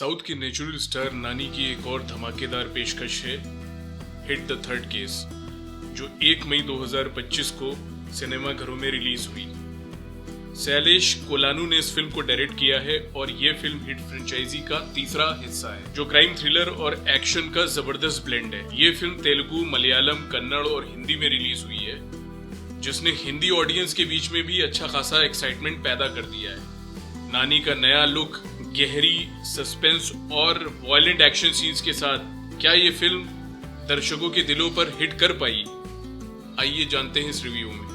South की natural star नानी की एक और धमाकेदार पेशकश है हिट द थर्ड केस, जो 1 मई 2025 को सिनेमा घरों में रिलीज हुई। शैलेश कोलानू ने इस फिल्म को डायरेक्ट किया है और ये फिल्म हिट फ्रेंचाइजी का तीसरा हिस्सा है, जो क्राइम थ्रिलर और एक्शन का जबरदस्त ब्लेंड है। ये फिल्म तेलुगु, मलयालम, कन्नड़ और हिंदी में रिलीज हुई है, जिसने हिंदी ऑडियंस के बीच में भी अच्छा खासा एक्साइटमेंट पैदा कर दिया है। नानी का नया लुक, गहरी सस्पेंस और वायलेंट एक्शन सीन्स के साथ क्या ये फिल्म दर्शकों के दिलों पर हिट कर पाई? आइए जानते हैं इस रिव्यू में।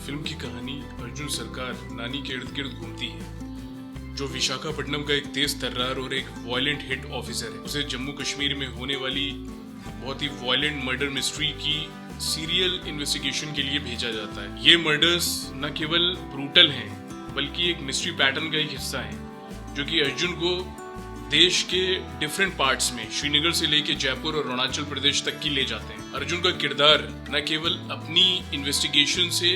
फिल्म की कहानी अर्जुन सरकार नानी के इर्द गिर्द घूमती है, जो विशाखापट्टनम का एक तेज तर्रार और एक वायलेंट हिट ऑफिसर है। उसे जम्मू कश्मीर में होने वाली बहुत ही वायलेंट मर्डर मिस्ट्री की सीरियल इन्वेस्टिगेशन के लिए भेजा जाता है। ये मर्डर्स न केवल ब्रूटल हैं, बल्कि एक मिस्ट्री पैटर्न का एक हिस्सा है, जो कि अर्जुन को देश के डिफरेंट पार्ट्स में श्रीनगर से लेकर जयपुर और अरुणाचल प्रदेश तक की ले जाते हैं। अर्जुन का किरदार न केवल अपनी इन्वेस्टिगेशन से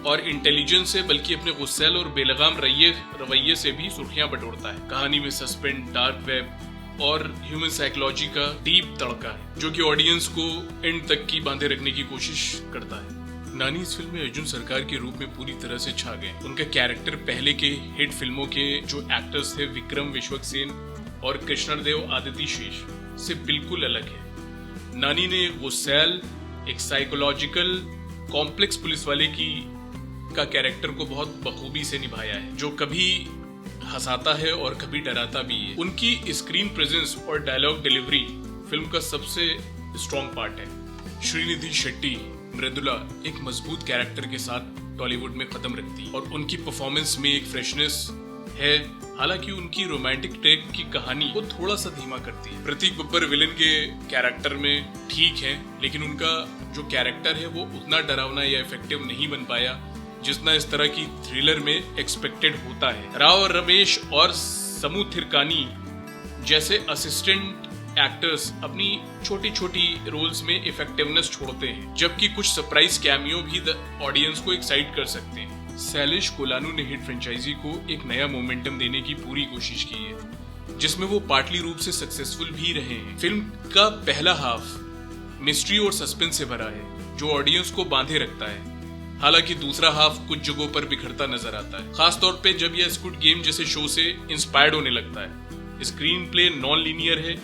और इंटेलिजेंस से, बल्कि अपने गुस्सैल और बेलगाम रवैये से भी सुर्खियां बटोरता है। कहानी में सस्पेंस, डार्क वेब और ह्यूमन साइकोलॉजी का डीप तड़का है, जो कि ऑडियंस को एंड तक की बांधे रखने की कोशिश करता है। नानी इस फिल्म में अर्जुन सरकार के रूप में पूरी तरह से छा गए। उनका कैरेक्टर पहले के हिट फिल्मों के जो एक्टर्स थे, विक्रम विश्वक्सेन और कृष्णदेव आदित्य शेष, से बिल्कुल अलग है। नानी ने एक गुस्सैल, एक साइकोलॉजिकल कॉम्प्लेक्स पुलिस वाले का कैरेक्टर को बहुत बखूबी से निभाया है, जो कभी हंसाता है और कभी डराता भी है। उनकी स्क्रीन प्रेजेंस और डायलॉग डिलीवरी फिल्म का सबसे स्ट्रॉन्ग पार्ट है। श्रीनिधि शेट्टी मृदुला एक मजबूत कैरेक्टर के साथ टॉलीवुड में कदम रखती है और उनकी परफॉर्मेंस में एक फ्रेशनेस है। हालांकि उनकी रोमांटिक ट्रैक की कहानी को थोड़ा सा धीमा करती है। प्रतीक बब्बर विलेन के कैरेक्टर में ठीक है, लेकिन उनका जो कैरेक्टर है वो उतना डरावना या इफेक्टिव नहीं बन पाया जितना इस तरह की थ्रिलर में एक्सपेक्टेड होता है। राव रमेश और समू थिरकानी जैसे असिस्टेंट एक्टर्स अपनी छोटी छोटी रोल्स में इफेक्टिवनेस छोड़ते हैं, जबकि कुछ सरप्राइज कैमियो भी ऑडियंस को एक्साइट कर सकते हैं। शैलेश कोलानू ने हिट फ्रेंचाइजी को एक नया मोमेंटम देने की पूरी कोशिश की है, जिसमें वो पार्टली रूप से सक्सेसफुल भी रहे हैं। फिल्म का पहला हाफ मिस्ट्री और सस्पेंस से भरा है, जो ऑडियंस को बांधे रखता है। हालांकि दूसरा हाफ कुछ जगहों पर बिखरता नजर आता है, खासतौर पे जब यह स्क्विड गेम जैसे शो से इंस्पायर्ड होने लगता है। स्क्रीन प्ले नॉन लीनियर है,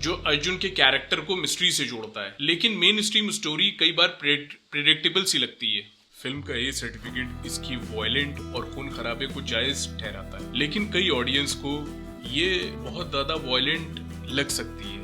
जो अर्जुन के कैरेक्टर को मिस्ट्री से जोड़ता है, लेकिन मेन स्ट्रीम स्टोरी कई बार प्रेडिक्टेबल सी लगती है। फिल्म का ए सर्टिफिकेट इसकी वायलेंट और खून खराबे को जायज ठहराता है, लेकिन कई ऑडियंस को ये बहुत ज्यादा वायलेंट लग सकती है।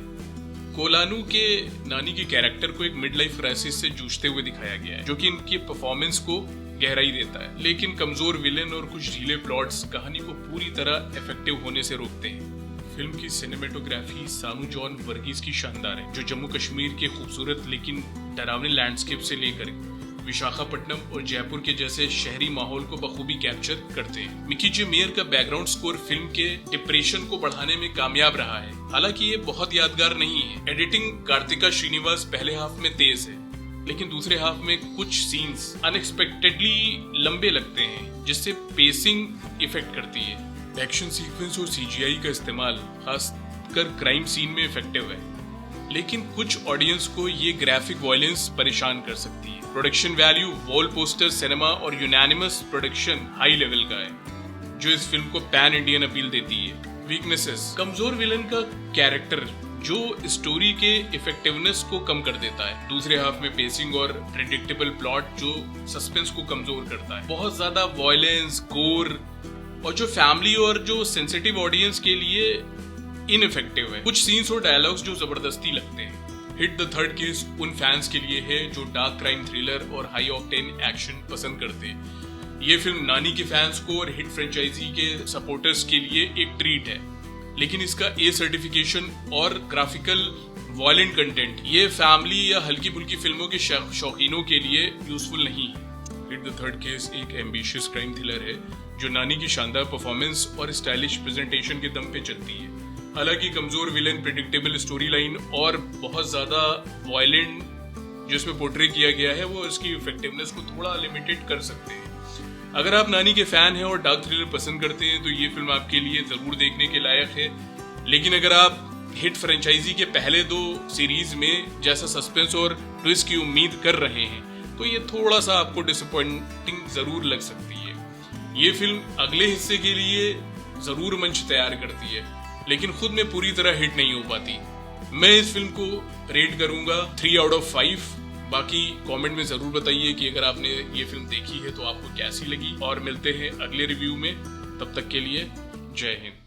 कोलानू के नानी के कैरेक्टर को एक मिड लाइफ क्राइसिस से जूझते हुए दिखाया गया है, जो कि इनकी परफॉर्मेंस को गहराई देता है, लेकिन कमजोर विलेन और कुछ ढीले प्लॉट्स कहानी को पूरी तरह इफेक्टिव होने से रोकते हैं। फिल्म की सिनेमेटोग्राफी सानू जॉन वर्गीस की शानदार है, जो जम्मू कश्मीर के खूबसूरत लेकिन डरावने लैंडस्केप से लेकर विशाखापट्टनम और जयपुर के जैसे शहरी माहौल को बखूबी कैप्चर करते हैं। मिकी जे मेयर का बैकग्राउंड स्कोर फिल्म के डिप्रेशन को बढ़ाने में कामयाब रहा है, हालांकि ये बहुत यादगार नहीं है। एडिटिंग कार्तिका श्रीनिवास पहले हाफ में तेज है, लेकिन दूसरे हाफ में कुछ सीन्स अनएक्सपेक्टेडली लंबे लगते हैं, जिससे पेसिंग इफेक्ट करती है। एक्शन सीक्वेंस और सीजीआई का इस्तेमाल खासकर क्राइम सीन में इफेक्टिव है, लेकिन कुछ ऑडियंस को ये ग्राफिक वायलेंस परेशान कर सकती है। Production value, wall poster, cinema और यूनानिमस प्रोडक्शन हाई लेवल का है, जो इस फिल्म को पैन इंडियन अपील देती है। वीकनेसेस: कमजोर विलन का कैरेक्टर, जो स्टोरी के इफेक्टिवनेस को कम कर देता है। दूसरे हाफ में पेसिंग और प्रेडिक्टेबल प्लॉट, जो सस्पेंस को कमजोर करता है। बहुत ज्यादा वायलेंस, गोर और जो फैमिली और जो सेंसिटिव ऑडियंस के लिए इनइफेक्टिव है। कुछ सीन्स और डायलॉग्स जो जबरदस्ती लगते हैं। हिट द थर्ड केस उन फैंस के लिए है जो डार्क क्राइम थ्रिलर और हाई ऑक्टेन एक्शन पसंद करते हैं। ये फिल्म नानी के फैंस को और हिट फ्रेंचाइजी के सपोर्टर्स के लिए एक ट्रीट है, लेकिन इसका ए सर्टिफिकेशन और ग्राफिकल वायलेंट कंटेंट ये फैमिली या हल्की फुल्की फिल्मों के शौकीनों के लिए यूजफुल नहीं है। हिट द थर्ड केस एक एम्बिशियस क्राइम थ्रिलर है, जो नानी की शानदार परफॉर्मेंस और स्टाइलिश प्रेजेंटेशन के दम पे चलती है। हालांकि कमजोर विलेन, प्रेडिक्टेबल स्टोरी लाइन और बहुत ज्यादा वायलेंट जो इसमें पोर्ट्रे किया गया है, वो इसकी इफेक्टिवनेस को थोड़ा लिमिटेड कर सकते हैं। अगर आप नानी के फैन हैं और डार्क थ्रिलर पसंद करते हैं तो ये फिल्म आपके लिए जरूर देखने के लायक है, लेकिन अगर आप हिट फ्रेंचाइजी के पहले 2 सीरीज में जैसा सस्पेंस और ट्विस्ट की उम्मीद कर रहे हैं तो ये थोड़ा सा आपको डिसअपॉइंटिंग जरूर लग सकती है। ये फिल्म अगले हिस्से के लिए जरूर मंच तैयार करती है, लेकिन खुद में पूरी तरह हिट नहीं हो पाती। मैं इस फिल्म को रेट करूंगा 3 आउट ऑफ 5। बाकी कमेंट में जरूर बताइए कि अगर आपने ये फिल्म देखी है तो आपको कैसी लगी, और मिलते हैं अगले रिव्यू में। तब तक के लिए जय हिंद।